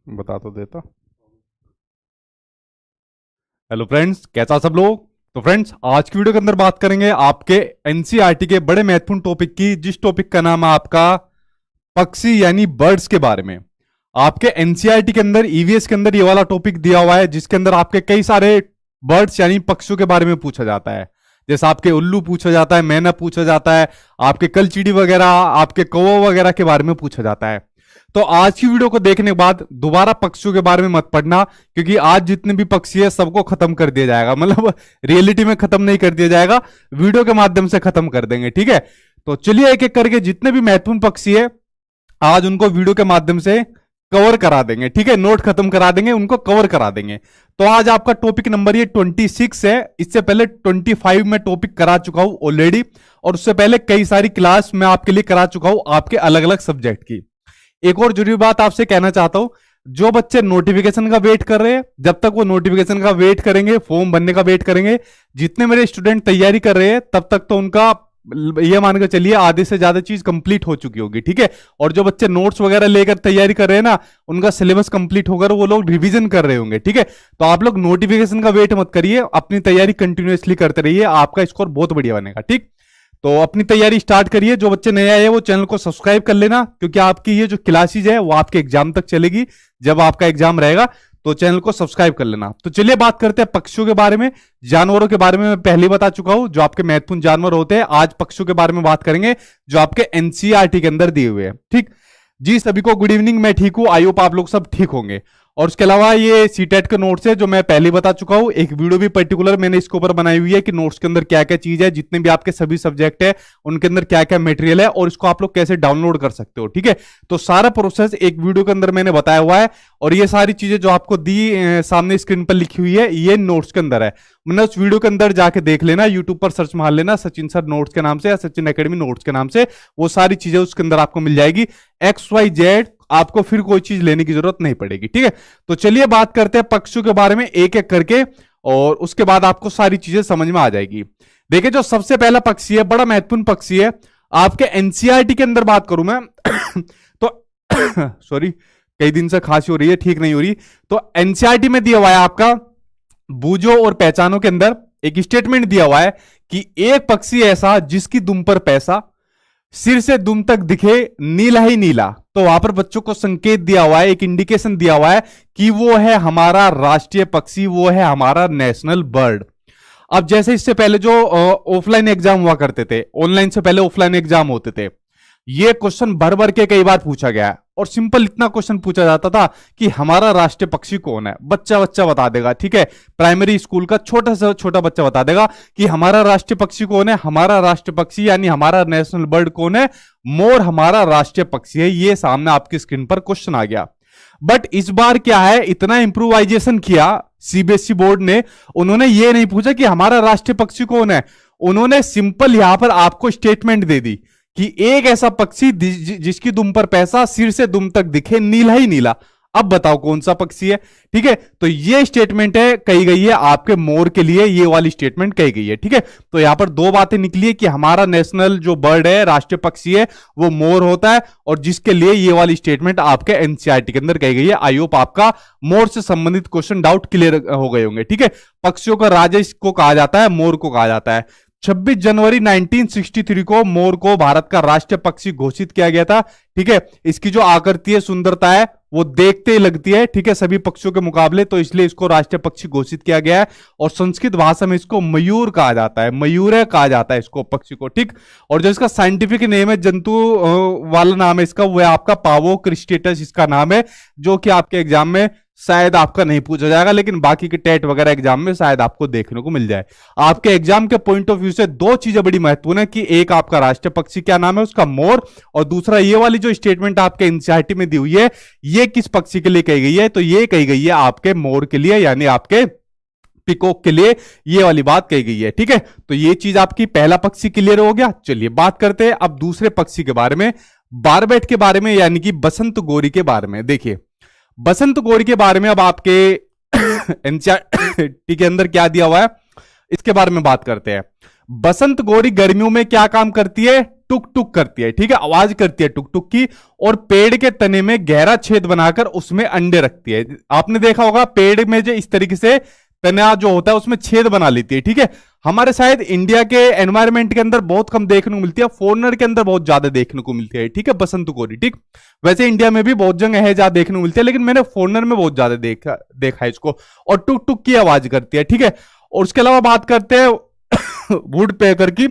बता तो देता। हेलो फ्रेंड्स, कैसा सब लोग। तो फ्रेंड्स, आज की वीडियो के अंदर बात करेंगे आपके एनसीईआरटी के बड़े महत्वपूर्ण टॉपिक की, जिस टॉपिक का नाम है आपका पक्षी यानी बर्ड्स के बारे में। आपके एनसीईआरटी के अंदर ईवीएस के अंदर ये वाला टॉपिक दिया हुआ है, जिसके अंदर आपके कई सारे बर्ड्स यानी पक्षियों के बारे में पूछा जाता है। जैसे आपके उल्लू पूछा जाता है, मैना पूछा जाता है, आपके कलचीड़ी वगैरह, आपके कौवा वगैरह के बारे में पूछा जाता है। तो आज की वीडियो को देखने के बाद दोबारा पक्षियों के बारे में मत पढ़ना, क्योंकि आज जितने भी पक्षी है सबको खत्म कर दिया जाएगा। मतलब रियलिटी में खत्म नहीं कर दिया जाएगा, वीडियो के माध्यम से खत्म कर देंगे, ठीक है। तो चलिए एक एक करके जितने भी महत्वपूर्ण पक्षी है आज उनको वीडियो के माध्यम से कवर करा देंगे, ठीक है। नोट खत्म करा देंगे, उनको कवर करा देंगे। तो आज आपका टॉपिक नंबर ये 26 है। इससे पहले 25 में टॉपिक करा चुका हूं ऑलरेडी, और उससे पहले कई सारी क्लास मैं आपके लिए करा चुका हूं आपके अलग अलग सब्जेक्ट की। एक और जरूरी बात आपसे कहना चाहता हूं, जो बच्चे नोटिफिकेशन का वेट कर रहे हैं, जब तक वो नोटिफिकेशन का वेट करेंगे, फॉर्म भरने का वेट करेंगे, जितने मेरे स्टूडेंट तैयारी कर रहे हैं तब तक तो उनका ये मान के चलिए आधे से ज्यादा चीज कंप्लीट हो चुकी होगी, ठीक है। और जो बच्चे नोट्स वगैरह लेकर तैयारी कर रहे हैं ना, उनका सिलेबस कंप्लीट होकर वो लोग रिवीजन कर रहे होंगे, ठीक है। तो आप लोग नोटिफिकेशन का वेट मत करिए, अपनी तैयारी कंटिन्यूअसली करते रहिए, आपका स्कोर बहुत बढ़िया बनेगा, ठीक। तो अपनी तैयारी स्टार्ट करिए। जो बच्चे नए आए वो चैनल को सब्सक्राइब कर लेना, क्योंकि आपकी ये जो क्लासेज है वो आपके एग्जाम तक चलेगी। जब आपका एग्जाम रहेगा तो चैनल को सब्सक्राइब कर लेना। तो चलिए बात करते हैं पक्षियों के बारे में। जानवरों के बारे में मैं पहले बता चुका हूं, जो आपके महत्वपूर्ण जानवर होते हैं। आज पक्षियों के बारे में बात करेंगे जो आपके एनसीईआरटी के अंदर दिए हुए हैं, ठीक जी। सभी को गुड इवनिंग, मैं ठीक हूं, आई होप आप लोग सब ठीक होंगे। और उसके अलावा ये सीटेट के नोट्स है जो मैं पहले बता चुका हूं। एक वीडियो भी पर्टिकुलर मैंने इसके ऊपर बनाई हुई है कि नोट्स के अंदर क्या क्या चीज है, जितने भी आपके सभी सब्जेक्ट है उनके अंदर क्या क्या मटेरियल है, और इसको आप लोग कैसे डाउनलोड कर सकते हो, ठीक है। तो सारा प्रोसेस एक वीडियो के अंदर मैंने बताया हुआ है, और ये सारी चीजें जो आपको दी सामने स्क्रीन पर लिखी हुई है ये नोट्स के अंदर है। मतलब उस वीडियो के अंदर जाके देख लेना, यूट्यूब पर सर्च मार लेना सचिन सर नोट्स के नाम से या सचिन एकेडमी नोट्स के नाम से, वो सारी चीजें उसके अंदर आपको मिल जाएगी। XYZ आपको फिर कोई चीज लेने की जरूरत नहीं पड़ेगी, ठीक है। तो चलिए बात करते हैं पक्षियों के बारे में एक एक करके, और उसके बाद आपको सारी चीजें समझ में आ जाएगी। देखिए, जो सबसे पहला पक्षी है, बड़ा महत्वपूर्ण पक्षी है आपके एनसीईआरटी के अंदर बात करूं मैं तो सॉरी, कई दिन से खांसी हो रही है, ठीक नहीं हो रही। तो एनसीईआरटी में दिया हुआ है आपका बूझो और पहचानो के अंदर एक स्टेटमेंट दिया हुआ है कि एक पक्षी ऐसा जिसकी दुम पर पैसा, सिर से दुम तक दिखे नीला ही नीला। तो वहां पर बच्चों को संकेत दिया हुआ है, एक इंडिकेशन दिया हुआ है कि वो है हमारा राष्ट्रीय पक्षी, वो है हमारा नेशनल बर्ड। अब जैसे इससे पहले जो ऑफलाइन एग्जाम हुआ करते थे, ऑनलाइन से पहले ऑफलाइन एग्जाम होते थे, ये क्वेश्चन भर भर के कई बार पूछा गया है। और सिंपल इतना क्वेश्चन पूछा जाता था कि हमारा राष्ट्रीय पक्षी कौन है, बच्चा बच्चा बता देगा, ठीक है। प्राइमरी स्कूल का छोटा से छोटा बच्चा बता देगा कि हमारा राष्ट्रीय पक्षी कौन है, हमारा राष्ट्रीय पक्षी यानी हमारा नेशनल बर्ड कौन है, मोर हमारा राष्ट्रीय पक्षी है। ये सामने आपकी स्क्रीन पर क्वेश्चन आ गया। बट इस बार क्या है, इतना इंप्रूवाइजेशन किया सीबीएसई बोर्ड ने, उन्होंने ये नहीं पूछा कि हमारा राष्ट्रीय पक्षी कौन है, उन्होंने सिंपल यहां पर आपको स्टेटमेंट दे दी कि एक ऐसा पक्षी जिसकी दुम पर पैसा, सिर से दुम तक दिखे नीला ही नीला। अब बताओ कौन सा पक्षी है, ठीक है। तो ये स्टेटमेंट है कही गई है आपके मोर के लिए, ये वाली स्टेटमेंट कही गई है, ठीक है। तो यहां पर दो बातें निकली है कि हमारा नेशनल जो बर्ड है, राष्ट्रीय पक्षी है, वो मोर होता है, और जिसके लिए ये वाली स्टेटमेंट आपके एनसीईआरटी के अंदर कही गई है। आई होप आपका मोर से संबंधित क्वेश्चन डाउट क्लियर हो गए होंगे, ठीक है। पक्षियों का राजा इसको कहा जाता है, मोर को कहा जाता है। 26 जनवरी 1963 को मोर को भारत का राष्ट्रीय पक्षी घोषित किया गया था, ठीक है। इसकी जो आकृति है, सुंदरता है, वो देखते ही लगती है, ठीक है, सभी पक्षियों के मुकाबले, तो इसलिए इसको राष्ट्रीय पक्षी घोषित किया गया है। और संस्कृत भाषा में इसको मयूर कहा जाता है, मयूर कहा जाता है इसको पक्षी को, ठीक। और जो इसका साइंटिफिक नेम है, जंतु वाला नाम है इसका, वो है आपका पावो क्रिस्टेटस इसका नाम है, जो कि आपके एग्जाम में शायद आपका नहीं पूछा जाएगा, लेकिन बाकी के टेट वगैरह एग्जाम में शायद आपको देखने को मिल जाए। आपके एग्जाम के पॉइंट ऑफ व्यू से दो चीजें बड़ी महत्वपूर्ण है कि एक आपका राष्ट्रीय पक्षी क्या नाम है उसका, मोर, और दूसरा ये वाली जो स्टेटमेंट आपके एनसीईआरटी में दी हुई है, ये किस पक्षी के लिए कही गई है, तो ये कही गई है आपके मोर के लिए, यानी आपके पिकॉक के लिए ये वाली बात कही गई है, ठीक है। तो ये चीज आपकी पहला पक्षी क्लियर हो गया। चलिए बात करते हैं अब दूसरे पक्षी के बारे में, बारबेट के बारे में, यानी कि बसंत गोरी के बारे में। देखिए, बसंत गोरी के बारे में अब आपके एनसीईआरटी के अंदर क्या दिया हुआ है, इसके बारे में बात करते हैं। बसंत गोरी गर्मियों में क्या काम करती है, टुक टुक करती है, ठीक है, आवाज करती है टुक टुक की, और पेड़ के तने में गहरा छेद बनाकर उसमें अंडे रखती है। आपने देखा होगा पेड़ में जो इस तरीके से तना जो होता है उसमें छेद बना लेती है, ठीक है। हमारे शायद इंडिया के एनवायरनमेंट के अंदर बहुत कम देखने को मिलती है, फॉरेनर के अंदर बहुत ज्यादा देखने को मिलती है, ठीक है, बसंत गोरी, ठीक। वैसे इंडिया में भी बहुत जगह है जहां देखने को मिलती है, लेकिन मैंने फॉरेनर में बहुत ज्यादा देखा है इसको। और टुक टुक की आवाज करती है, ठीक है। और उसके अलावा बात करते हैं वुड पेकर की।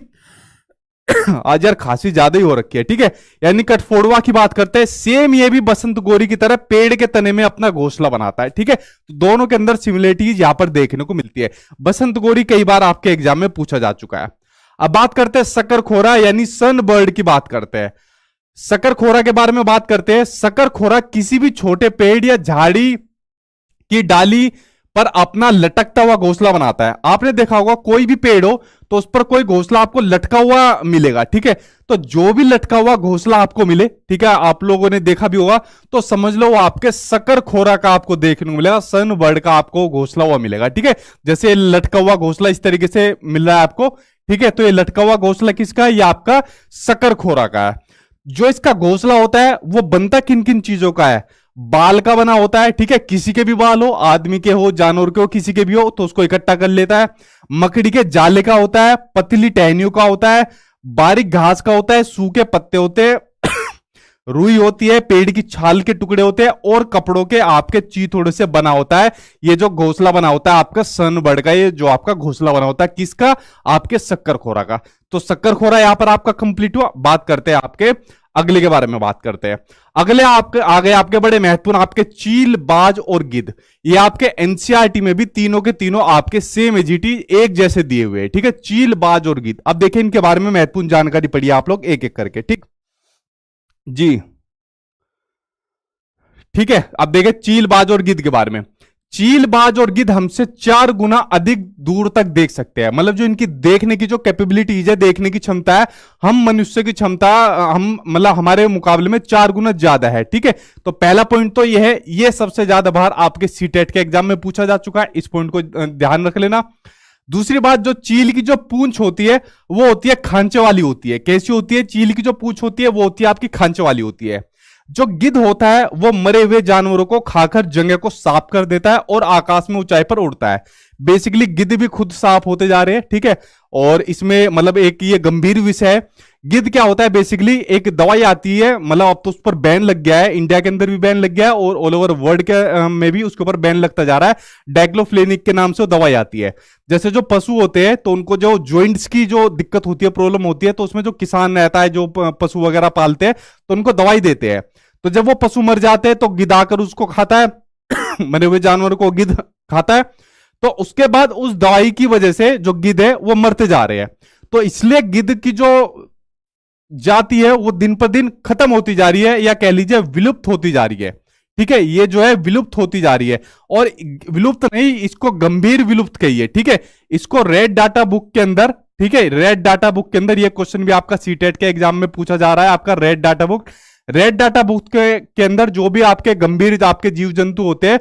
आज यार खांसी ज्यादा ही हो रखी है, ठीक है, यानी कठफोड़वा की बात करते हैं। सेम ये भी बसंत गोरी की तरह पेड़ के तने में अपना घोंसला बनाता है, ठीक है। तो दोनों के अंदर सिमिलरिटीज यहां पर देखने को मिलती है। बसंत गोरी कई बार आपके एग्जाम में पूछा जा चुका है। अब बात करते हैं शकरखोरा यानी सन बर्ड की बात करते हैं। शकरखोरा के बारे में बात करते हैं। शकरखोरा किसी भी छोटे पेड़ या झाड़ी की डाली पर अपना लटकता हुआ घोंसला बनाता है। आपने देखा होगा कोई भी पेड़ हो तो उस पर कोई घोंसला आपको लटका हुआ मिलेगा, ठीक है। तो जो भी लटका हुआ घोंसला आपको मिले, ठीक है, आप लोगों ने देखा भी होगा, तो समझ लो वो आपके शकरखोरा का आपको देखने को मिलेगा, सन बर्ड का आपको घोंसला हुआ मिलेगा, ठीक है। जैसे लटका हुआ घोंसला इस तरीके से मिल रहा है आपको, ठीक है। तो ये लटका हुआ घोंसला किसका है? ये आपका शकरखोरा का है। जो इसका घोंसला होता है वो बनता किन किन चीजों का है? बाल का बना होता है, ठीक है, किसी के भी बाल हो, आदमी के हो, जानवर के हो, किसी के भी हो, तो उसको इकट्ठा कर लेता है। मकड़ी के जाले का होता है, पतली टहनियों का होता है, बारीक घास का होता है, सूखे पत्ते होते हैं, रुई होती है, पेड़ की छाल के टुकड़े होते हैं, और कपड़ों के आपके चीथड़े से बना होता है। ये जो घोंसला बना होता है आपका सन बर्ड का, ये जो आपका घोंसला बना होता है किसका? आपके शकरखोरा का। तो शकरखोरा यहां पर आपका कंप्लीट हुआ। बात करते हैं आपके अगले के बारे में बात करते हैं। अगले आपके आगे आपके बड़े महत्वपूर्ण आपके चील, बाज और गिद्ध। ये आपके एनसीईआरटी में भी तीनों के तीनों आपके सेम एजीटी एक जैसे दिए हुए हैं, ठीक है, चील, बाज और गिद्ध। अब देखिए इनके बारे में महत्वपूर्ण जानकारी पढ़िए आप लोग एक एक करके, ठीक जी, ठीक है। अब देखें चील, बाज और गिद्ध के बारे में। चील, बाज और गिद्ध हमसे 4 गुना अधिक दूर तक देख सकते हैं। मतलब जो इनकी देखने की जो कैपेबिलिटीज है, देखने की क्षमता है, हम मनुष्य की क्षमता हम मतलब हमारे मुकाबले में 4 गुना ज्यादा है, ठीक है। तो पहला पॉइंट तो यह है, ये सबसे ज्यादा बार आपके सीटेट के एग्जाम में पूछा जा चुका है, इस पॉइंट को ध्यान रख लेना। दूसरी बात, जो चील की जो पूंछ होती है वो होती है खांचे वाली होती है। कैसी होती है? चील की जो पूंछ होती है वो होती है आपकी खांचे वाली होती है। जो गिद्ध होता है वो मरे हुए जानवरों को खाकर जगह को साफ कर देता है और आकाश में ऊंचाई पर उड़ता है। बेसिकली गिद्ध भी खुद साफ होते जा रहे हैं, ठीक है। और इसमें मतलब एक ये गंभीर विषय है। गिद्ध क्या होता है? बेसिकली एक दवाई आती है, मतलब अब तो उस पर बैन लग गया है, इंडिया के अंदर भी बैन लग गया है और ऑल ओवर वर्ल्ड के में भी उसके ऊपर बैन लगता जा रहा है। डाइक्लोफिनेक के नाम से वो दवाई आती है। जैसे जो पशु होते हैं तो उनको जो जॉइंट्स की जो दिक्कत होती है, प्रॉब्लम होती है, तो उसमें जो किसान रहता है, जो पशु वगैरह पालते हैं, तो उनको दवाई देते हैं। तो जब वो पशु मर जाते हैं तो गिद्ध आकर उसको खाता है मरे हुए जानवर को गिद्ध खाता है। तो उसके बाद उस दवाई की वजह से जो गिद्ध है वो मरते जा रहे हैं। तो इसलिए गिद्ध की जो जाति है वो दिन पर दिन खत्म होती जा रही है, या कह लीजिए विलुप्त होती जा रही है, ठीक है। ये जो है विलुप्त होती जा रही है, और विलुप्त नहीं, इसको गंभीर विलुप्त कहिए, ठीक है। इसको रेड डाटा बुक के अंदर, ठीक है, रेड डाटा बुक के अंदर, ये क्वेश्चन भी आपका सीटेट के एग्जाम में पूछा जा रहा है। आपका red data book, red data book के अंदर जो भी आपके गंभीर आपके जीव जंतु होते हैं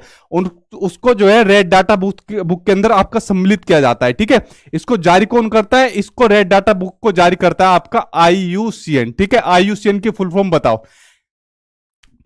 उसको जो है रेड डाटा बुक के अंदर आपका सम्मिलित किया जाता है, ठीक है। इसको जारी कौन करता है? इसको रेड डाटा बुक को जारी करता है आपका IUCN, ठीक है। IUCN की फुल फॉर्म बताओ।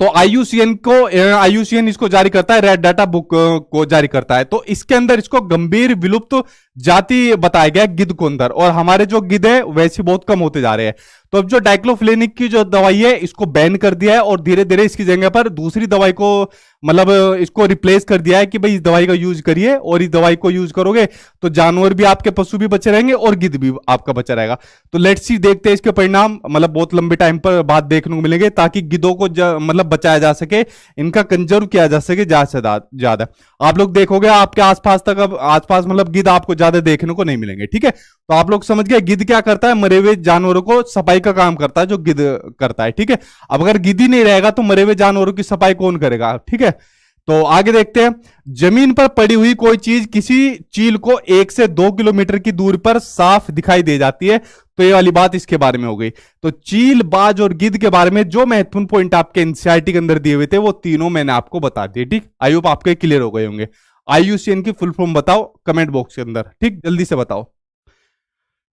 तो आईयूसीएन इसको जारी करता है, रेड डाटा बुक को जारी करता है। तो इसके अंदर इसको गंभीर विलुप्त जाति बताया गया गिद्ध को अंदर, और हमारे जो गिद्ध है वैसे बहुत कम होते जा रहे हैं। तो अब जो डाइक्लोफिनेक की जो दवाई है इसको बैन कर दिया है, और धीरे धीरे इसकी जगह पर दूसरी दवाई को मतलब इसको रिप्लेस कर दिया है कि भाई इस दवाई का यूज करिए, और इस दवाई को यूज करोगे तो जानवर भी आपके, पशु भी बचे रहेंगे और गिद्ध भी आपका बचा रहेगा। तो लेट्स सी, देखते हैं इसके परिणाम, मतलब बहुत लंबे टाइम पर बाद देखने को मिलेंगे, ताकि गिद्धों को मतलब बचाया जा सके, इनका कंजर्व किया जा सके ज्यादा से ज्यादा। आप लोग देखोगे आपके आसपास तक, अब आसपास मतलब गिद्ध आपको ज्यादा देखने को नहीं मिलेंगे, ठीक है। तो आप लोग समझ गए गिद्ध क्या करता है? मरे हुए जानवरों को सफाई का काम करता है, जो गिद्ध करता है, ठीक है। अब अगर गिद्ध ही नहीं रहेगा तो मरे हुए जानवरों की सफाई कौन करेगा, ठीक है। तो आगे देखते हैं। जमीन पर पड़ी हुई कोई चीज किसी चील को 1 से 2 किलोमीटर की दूरी पर साफ दिखाई दे जाती है। तो ये वाली बात इसके बारे में हो गई। तो चील, बाज और गिद्ध के बारे में जो महत्वपूर्ण पॉइंट आपके एनसीईआरटी के अंदर दिए हुए थे वो तीनों मैंने आपको बता दिए, ठीक। आई होप आपके क्लियर हो गए होंगे। IUCN की फुल फॉर्म बताओ कमेंट बॉक्स के अंदर, ठीक, जल्दी से बताओ।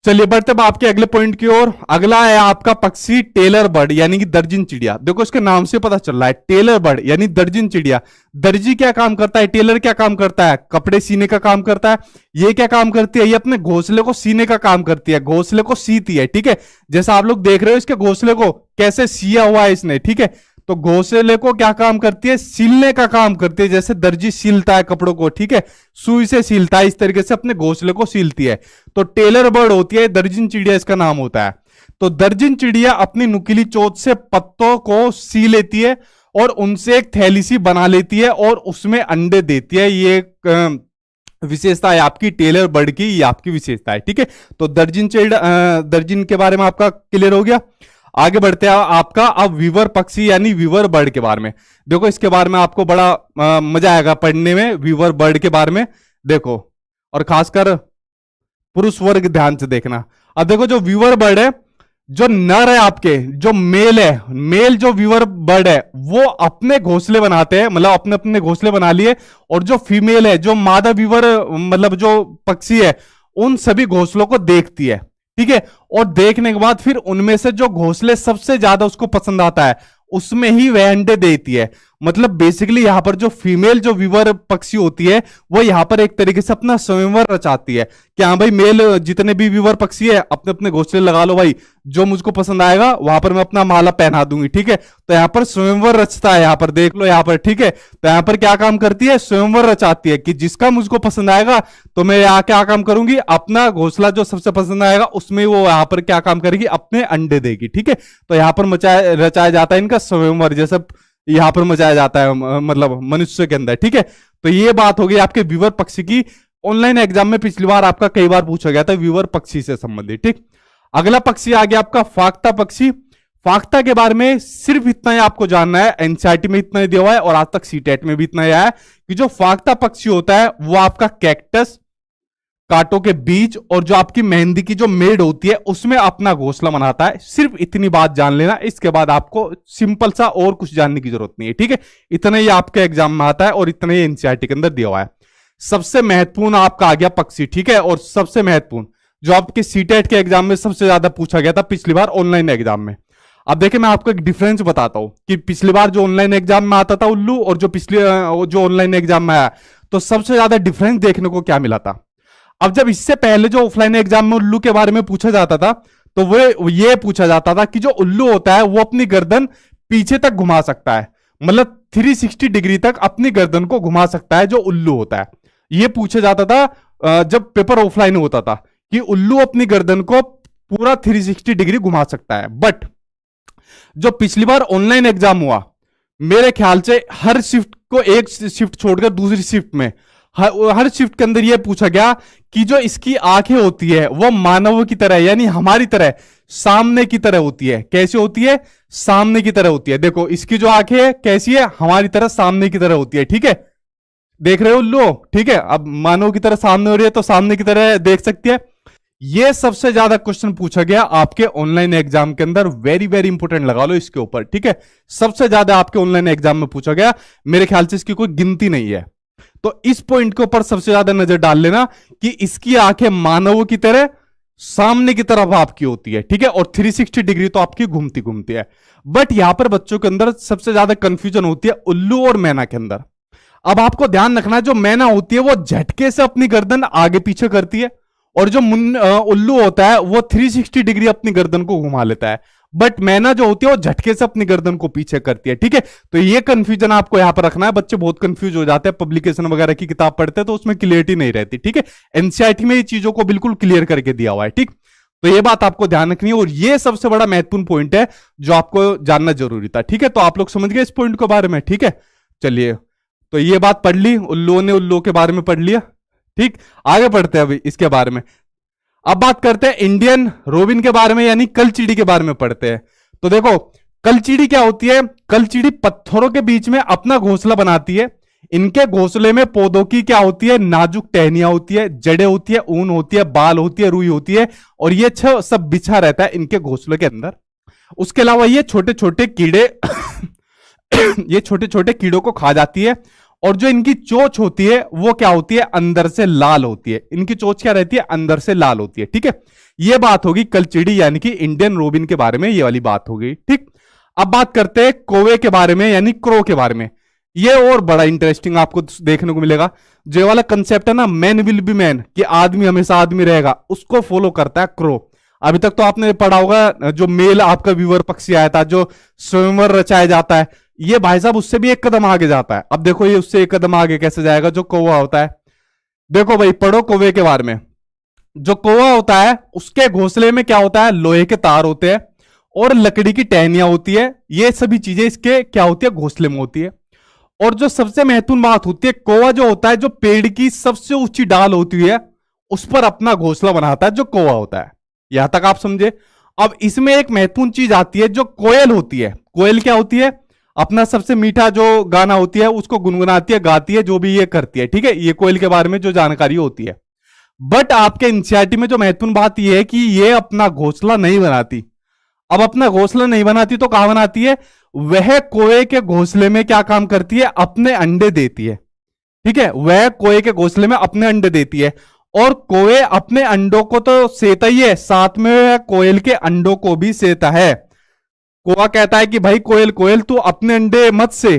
चलिए बढ़ते अब आपके अगले पॉइंट की ओर। अगला है आपका पक्षी टेलर बर्ड यानी कि दर्जन चिड़िया। देखो इसके नाम से पता चल रहा है टेलर बर्ड यानी दर्जन चिड़िया। दर्जी क्या काम करता है, टेलर क्या काम करता है, कपड़े सीने का काम करता है। ये क्या काम करती है, ये अपने घोंसले को सीने का काम करती है, घोंसले को सीती है। ठीक है, जैसा आप लोग देख रहे हो इसके घोंसले को कैसे सिया हुआ है इसने। ठीक है, तो घोंसले को क्या काम करती है, सिलने का काम करती है। जैसे दर्जी सिलता है कपड़ों को, ठीक है, सुई से सिलता है, इस तरीके से अपने घोंसले को सिलती है। तो टेलर बर्ड होती है, दर्जन चिड़िया इसका नाम होता है। तो दर्जन चिड़िया अपनी नुकीली चोंच से पत्तों को सी लेती है और उनसे एक थैली सी बना लेती है और उसमें अंडे देती है। ये विशेषता है आपकी टेलर बर्ड की, ये आपकी विशेषता है। ठीक है, तो दर्जन के बारे में आपका क्लियर हो गया। आगे बढ़ते हैं आपका अब वीवर पक्षी यानी वीवर बर्ड के बारे में। देखो इसके बारे में आपको बड़ा मजा आएगा पढ़ने में, वीवर बर्ड के बारे में। देखो और खासकर पुरुष वर्ग ध्यान से देखना। अब देखो जो वीवर बर्ड है, जो नर है आपके, जो मेल है, मेल जो वीवर बर्ड है वो अपने घोंसले बनाते हैं, मतलब अपने अपने घोंसले बना लिए। और जो फीमेल है, जो मादा वीवर मतलब जो पक्षी है, उन सभी घोंसलों को देखती है। ठीक है, और देखने के बाद फिर उनमें से जो घोंसले सबसे ज्यादा उसको पसंद आता है उसमें ही वह अंडे देती है। मतलब बेसिकली यहां पर जो फीमेल जो वीवर पक्षी होती है वो यहां पर एक तरीके से अपना स्वयंवर रचाती है कि हाँ भाई मेल जितने भी वीवर पक्षी है अपने अपने घोंसले लगा लो भाई, जो मुझको पसंद आएगा वहां पर मैं अपना माला पहना दूंगी। ठीक है, तो यहां पर स्वयंवर रचता है, यहां पर देख लो यहां पर। ठीक है, तो यहां पर क्या काम करती है, स्वयंवर रचाती है कि जिसका मुझको पसंद आएगा तो मैं यहाँ क्या काम करूंगी, अपना घोंसला जो सबसे पसंद आएगा उसमें वो यहाँ पर क्या काम करेगी, अपने अंडे देगी। ठीक है, तो यहां पर रचाया जाता है इनका स्वयंवर, जैसे यहां पर मचाया जाता है मतलब मनुष्य के अंदर। ठीक है, तो ये बात हो गई आपके वीवर पक्षी की। ऑनलाइन एग्जाम में पिछली बार आपका कई बार पूछा गया था वीवर पक्षी से संबंधित। ठीक, अगला पक्षी आ गया आपका फाख्ता पक्षी। फाख्ता के बारे में सिर्फ इतना ही आपको जानना है, एनसीईआरटी में इतना ही दिया हुआ है और आज तक सीटेट में भी इतना ही आया है कि जो फाख्ता पक्षी होता है वो आपका कैक्टस, कांटों के बीच और जो आपकी मेहंदी की जो मेड़ होती है उसमें अपना घोंसला बनाता है। सिर्फ इतनी बात जान लेना, इसके बाद आपको सिंपल सा और कुछ जानने की जरूरत नहीं है। ठीक है, इतना ही आपके एग्जाम में आता है और इतना ही एनसीईआरटी के अंदर दिया हुआ है। सबसे महत्वपूर्ण आपका आ गया पक्षी। ठीक है, और सबसे महत्वपूर्ण जो आपके सीटेट के एग्जाम में सबसे ज्यादा पूछा गया था पिछली बार ऑनलाइन एग्जाम में। अब देखिए मैं आपको एक डिफरेंस बताता हूं कि पिछली बार जो ऑनलाइन एग्जाम में आता था उल्लू और जो ऑनलाइन एग्जाम में आया, तो सबसे ज्यादा डिफरेंस देखने को क्या मिला था। अब जब इससे पहले जो ऑफलाइन एग्जाम में उल्लू के बारे में पूछा जाता था तो वो ये पूछा जाता था कि जो उल्लू होता है वो अपनी गर्दन पीछे तक घुमा सकता है, मतलब 360 डिग्री तक अपनी गर्दन को घुमा सकता है जो उल्लू होता है। ये पूछा जाता था जब पेपर ऑफलाइन होता था कि उल्लू अपनी गर्दन को पूरा 360 डिग्री घुमा सकता है। बट जो पिछली बार ऑनलाइन एग्जाम हुआ, मेरे ख्याल से हर शिफ्ट को एक शिफ्ट छोड़कर दूसरी शिफ्ट में हर शिफ्ट के अंदर यह पूछा गया कि जो इसकी आंखें होती है वो मानव की तरह यानी हमारी तरह सामने की तरह होती है। कैसे होती है, सामने की तरह होती है। देखो इसकी जो आंखें है कैसी है, हमारी तरह सामने की तरह होती है। ठीक है, देख रहे हो लोग। ठीक है, अब मानव की तरह सामने हो रही है तो सामने की तरह देख सकती है। यह सबसे ज्यादा क्वेश्चन पूछा गया आपके ऑनलाइन एग्जाम के अंदर। वेरी वेरी इंपोर्टेंट लगा लो इसके ऊपर। ठीक है, सबसे ज्यादा आपके ऑनलाइन एग्जाम में पूछा गया, मेरे ख्याल से इसकी कोई गिनती नहीं है। तो इस पॉइंट के ऊपर सबसे ज्यादा नजर डाल लेना कि इसकी आंखें मानवों की तरह सामने की तरफ आपकी होती है। ठीक है, और 360 डिग्री तो आपकी घूमती घूमती है। बट यहां पर बच्चों के अंदर सबसे ज्यादा कंफ्यूजन होती है उल्लू और मैना के अंदर। अब आपको ध्यान रखना है जो मैना होती है वो झटके से अपनी गर्दन आगे पीछे करती है और जो उल्लू होता है वो 360 डिग्री अपनी गर्दन को घुमा लेता है। बट मैना जो होती है वो झटके से अपनी गर्दन को पीछे करती है। ठीक है, तो ये कंफ्यूजन आपको यहां पर रखना है। बच्चे बहुत कंफ्यूज हो जाते हैं, पब्लिकेशन वगैरह की किताब पढ़ते हैं तो उसमें क्लियरिटी नहीं रहती। ठीक है, एनसीईआरटी में ये चीजों को बिल्कुल क्लियर करके दिया हुआ है। ठीक, तो ये बात आपको ध्यान रखनी है और ये सबसे बड़ा महत्वपूर्ण पॉइंट है जो आपको जानना जरूरी था। ठीक है, तो आप लोग समझ गए इस पॉइंट के बारे में। ठीक है, चलिए तो ये बात पढ़ ली, उल्लुओं ने उल्लुओं के बारे में पढ़ लिया। ठीक, आगे बढ़ते हैं अभी इसके बारे में। अब बात करते हैं इंडियन रोबिन के बारे में यानी कलचीड़ी के बारे में पढ़ते हैं। तो देखो कलचीड़ी क्या होती है, कलचीड़ी पत्थरों के बीच में अपना घोंसला बनाती है। इनके घोंसले में पौधों की क्या होती है, नाजुक टहनियां होती है, जड़ें होती है, ऊन होती है, बाल होती है, रुई होती है और ये सब बिछा रहता है इनके घोंसले के अंदर। उसके अलावा ये छोटे छोटे कीड़े ये छोटे छोटे कीड़ों को खा जाती है और जो इनकी चोंच होती है वो क्या होती है, अंदर से लाल होती है। इनकी चोंच क्या रहती है, अंदर से लाल होती है। ठीक है, ये बात होगी कलचिड़ी यानी कि इंडियन रोबिन के बारे में, ये वाली बात होगी। ठीक, अब बात करते हैं कौवे के बारे में यानी क्रो के बारे में। ये और बड़ा इंटरेस्टिंग आपको देखने को मिलेगा। जो वाला कंसेप्ट है ना, मैन विल बी मैन, कि आदमी हमेशा आदमी रहेगा, उसको फॉलो करता है क्रो। अभी तक तो आपने पढ़ा होगा जो मेल आपका व्यूवर पक्षी आया था, जो स्वयंवर रचाया जाता है, ये भाई साहब उससे भी एक कदम आगे जाता है। अब देखो ये उससे एक कदम आगे कैसे जाएगा, जो कौवा होता है। देखो भाई, पढ़ो कौवे के बारे में। जो कौवा होता है उसके घोंसले में क्या होता है, लोहे के तार होते हैं और लकड़ी की टहनियां होती है। ये सभी चीजें इसके क्या होती है, घोंसले में होती है। और जो सबसे महत्वपूर्ण बात होती है, कौवा जो होता है, जो पेड़ की सबसे ऊंची डाल होती है उस पर अपना घोंसला बनाता है, जो कौवा होता है। यहां तक आप समझे। अब इसमें एक महत्वपूर्ण चीज आती है, जो कोयल होती है। कोयल क्या होती है, अपना सबसे मीठा जो गाना होती है उसको गुनगुनाती है, गाती है, जो भी ये करती है। ठीक है, ये कोयल के बारे में जो जानकारी होती है। बट आपके एनसीईआरटी में जो महत्वपूर्ण बात यह है कि ये अपना घोंसला नहीं बनाती। अब अपना घोंसला नहीं बनाती तो कहां बनाती है, वह कोए के घोंसले में क्या काम करती है, अपने अंडे देती है। ठीक है, वह कोए के घोंसले में अपने अंडे देती है। और कोए अपने अंडों को तो सेता ही है, साथ में कोयल के अंडों को भी सेता है। कोआ कहता है कि भाई कोयल कोयल तू अपने अंडे मत से,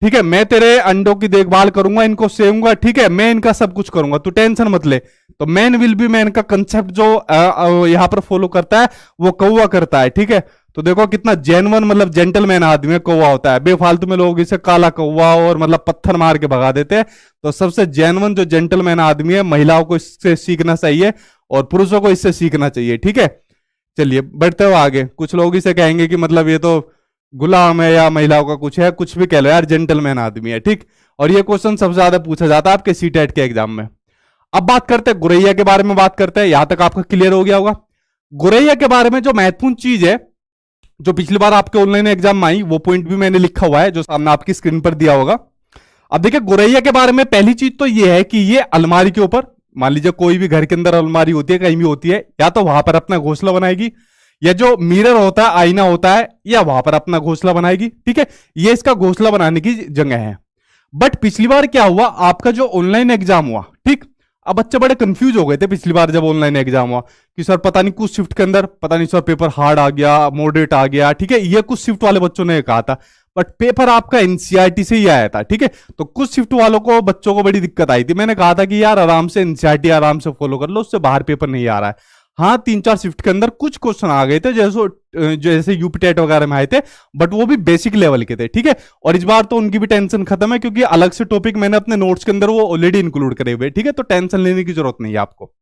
ठीक है, मैं तेरे अंडों की देखभाल करूंगा, इनको सेऊंगा, ठीक है, मैं इनका सब कुछ करूंगा, तू टेंशन मत ले। तो मैन विल बी मैन का कंसेप्ट जो यहां पर फॉलो करता है वो कौवा करता है। ठीक है, तो देखो कितना जेन्युइन मतलब जेंटलमैन आदमी है कौवा होता है। बेफालतू में लोग इसे काला कौवा और मतलब पत्थर मार के भगा देते हैं। तो सबसे जेन्युइन जो जेंटलमैन आदमी है, महिलाओं को इससे सीखना चाहिए और पुरुषों को इससे सीखना चाहिए। ठीक है, चलिए बढ़ते हो आगे। कुछ लोग इसे कहेंगे कि मतलब ये तो गुलाम है या महिलाओं का कुछ है, कुछ भी कह लो यार, जेंटलमैन आदमी है। ठीक, और ये क्वेश्चन सबसे ज्यादा पूछा जाता है आपके सीटेट के एग्जाम में। अब बात करते हैं गुरैया के बारे में, बात करते हैं। यहां तक आपका क्लियर हो गया होगा। गुरैया के बारे में जो महत्वपूर्ण चीज है, जो पिछली बार आपके ऑनलाइन एग्जाम में आई, वो पॉइंट भी मैंने लिखा हुआ है जो सामने आपकी स्क्रीन पर दिया होगा। अब देखिए गुरैया के बारे में पहली चीज तो ये है कि ये अलमारी के ऊपर, मान लीजिए कोई भी घर के अंदर अलमारी होती है, कहीं भी होती है, या तो वहां पर अपना घोंसला बनाएगी, या जो मिरर होता है, आईना होता है, या वहां पर अपना घोंसला बनाएगी। ठीक है, ये इसका घोंसला बनाने की जगह है। बट पिछली बार क्या हुआ, आपका जो ऑनलाइन एग्जाम हुआ, ठीक, अब बच्चे बड़े कंफ्यूज हो गए थे पिछली बार जब ऑनलाइन एग्जाम हुआ कि सर पता नहीं कुछ शिफ्ट के अंदर, पता नहीं सर पेपर हार्ड आ गया, मॉडरेट आ गया। ठीक है, ये कुछ शिफ्ट वाले बच्चों ने कहा था, बट पेपर आपका एनसीईआरटी से ही आया था। ठीक है, तो कुछ शिफ्ट वालों को, बच्चों को बड़ी दिक्कत आई थी। मैंने कहा था कि यार आराम से एनसीईआरटी आराम से फॉलो कर लो, उससे बाहर पेपर नहीं आ रहा है। हाँ, 3-4 शिफ्ट के अंदर कुछ क्वेश्चन आ गए थे जैसे यूपी टेट वगैरह में आए थे, बट वो भी बेसिक लेवल के थे। ठीक है, और इस बार तो उनकी भी टेंशन खत्म है, क्योंकि अलग से टॉपिक मैंने अपने नोट्स के अंदर वो ऑलरेडी इंक्लूड करे हुए। ठीक है, तो टेंशन लेने की जरूरत नहीं है आपको।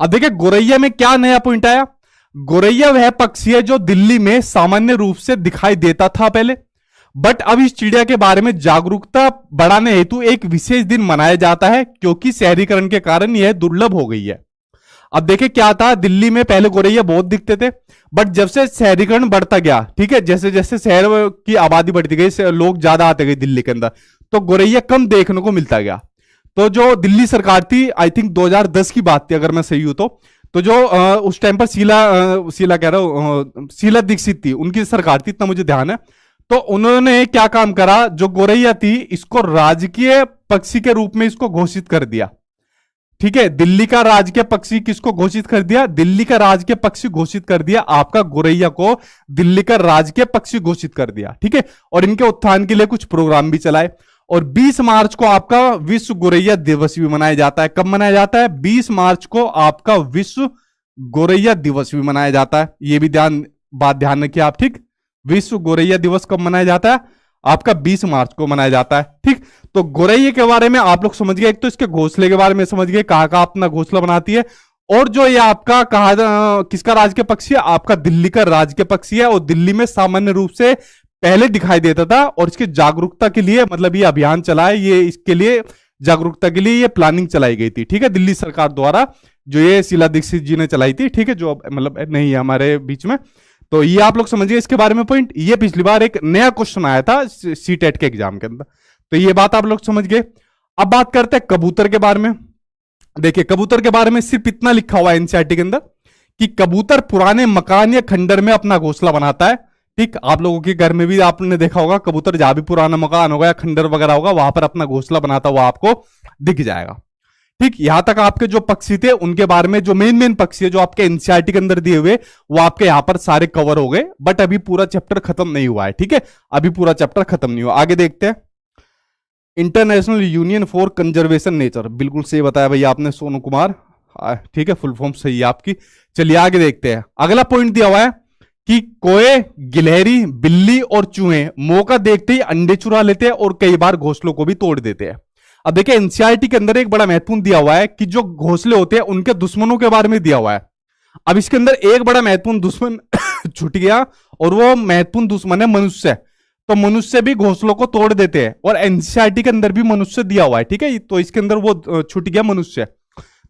अब देखिए गुरैया में क्या नया पॉइंट आया। गुरैया वह पक्षी है जो दिल्ली में सामान्य रूप से दिखाई देता था पहले, बट अब इस चिड़िया के बारे में जागरूकता बढ़ाने हेतु एक विशेष दिन मनाया जाता है, क्योंकि शहरीकरण के कारण यह दुर्लभ हो गई है। अब देखिए क्या था, दिल्ली में पहले गोरैया बहुत दिखते थे, बट जब से शहरीकरण बढ़ता गया, ठीक है, जैसे जैसे शहर की आबादी बढ़ती गई, लोग ज्यादा आते गए दिल्ली के अंदर, तो गोरैया कम देखने को मिलता गया। तो जो दिल्ली सरकार थी, आई थिंक 2010 की बात थी अगर मैं सही हूं तो जो उस टाइम पर शीला दीक्षित थी, उनकी सरकार थी, इतना मुझे ध्यान है। तो उन्होंने क्या काम करा, जो गोरैया थी इसको राजकीय पक्षी के रूप में इसको घोषित कर दिया। ठीक है, दिल्ली का राजकीय पक्षी किसको घोषित कर दिया, दिल्ली का राजकीय पक्षी घोषित कर दिया, आपका गोरैया को दिल्ली का राजकीय पक्षी घोषित कर दिया। ठीक है, और इनके उत्थान के लिए कुछ प्रोग्राम भी चलाए। और 20 मार्च को आपका विश्व गोरैया दिवस भी मनाया जाता है। कब मनाया जाता है, 20 मार्च को आपका विश्व गोरैया दिवस भी मनाया जाता है। यह भी बात ध्यान रखिए आप। ठीक, विश्व गोरैया दिवस कब मनाया जाता है, आपका 20 मार्च को मनाया जाता है। ठीक, तो गोरैया के बारे में आप लोग समझ गए, एक तो इसके घोंसले के बारे में समझ गए, कहां का अपना घोंसला बनाती है, और जो ये आपका किसका राजकीय पक्षी है, आपका दिल्ली का राजकीय पक्षी है, और दिल्ली में सामान्य रूप से पहले दिखाई देता था। और इसकी जागरूकता के लिए मतलब ये अभियान चला है, ये इसके लिए जागरूकता के लिए ये प्लानिंग चलाई गई थी। ठीक है, दिल्ली सरकार द्वारा जो ये शीला दीक्षित जी ने चलाई थी। ठीक है, जो मतलब नहीं है हमारे बीच में। तो ये आप लोग समझिए इसके बारे में पॉइंट। ये पिछली बार एक नया क्वेश्चन आया था सीटेट के एग्जाम के अंदर, तो ये बात आप लोग समझ गए। अब बात करते हैं कबूतर के बारे में। देखिए कबूतर के बारे में सिर्फ इतना लिखा हुआ है एनसीईआरटी के अंदर कि कबूतर पुराने मकान या खंडर में अपना घोंसला बनाता है। ठीक, आप लोगों के घर में भी आपने देखा होगा कबूतर, जहां भी पुराना मकान होगा या खंडर वगैरह होगा, वहां पर अपना घोंसला बनाता हुआ आपको दिख जाएगा। ठीक, यहां तक आपके जो पक्षी थे उनके बारे में, जो मेन मेन पक्षी है जो आपके एनसीईआरटी के अंदर दिए हुए, वो आपके यहां पर सारे कवर हो गए। बट अभी पूरा चैप्टर खत्म नहीं हुआ है। ठीक है, अभी पूरा चैप्टर खत्म नहीं हुआ। आगे देखते हैं। International union for conservation nature, बिल्कुल सही बताया भैया आपने सोनू कुमार। ठीक है, फुल फॉर्म सही है आपकी। चलिए आगे देखते हैं। अगला पॉइंट दिया हुआ है कि कोए, गिलहरी, बिल्ली और चूहे मौका देखते ही अंडे चुरा लेते हैं और कई बार घोंसलों को भी तोड़ देते हैं। अब देखिए एनसीईआरटी के अंदर एक बड़ा महत्वपूर्ण दिया हुआ है कि जो घोंसले होते हैं उनके दुश्मनों के बारे में दिया हुआ है। अब इसके अंदर एक बड़ा महत्वपूर्ण दुश्मन छूट गया, और वो महत्वपूर्ण दुश्मन है मनुष्य। तो मनुष्य भी घोंसलों को तोड़ देते हैं, और एनसीईआरटी के अंदर भी मनुष्य दिया हुआ है। ठीक है, तो इसके अंदर वो छूट गया मनुष्य।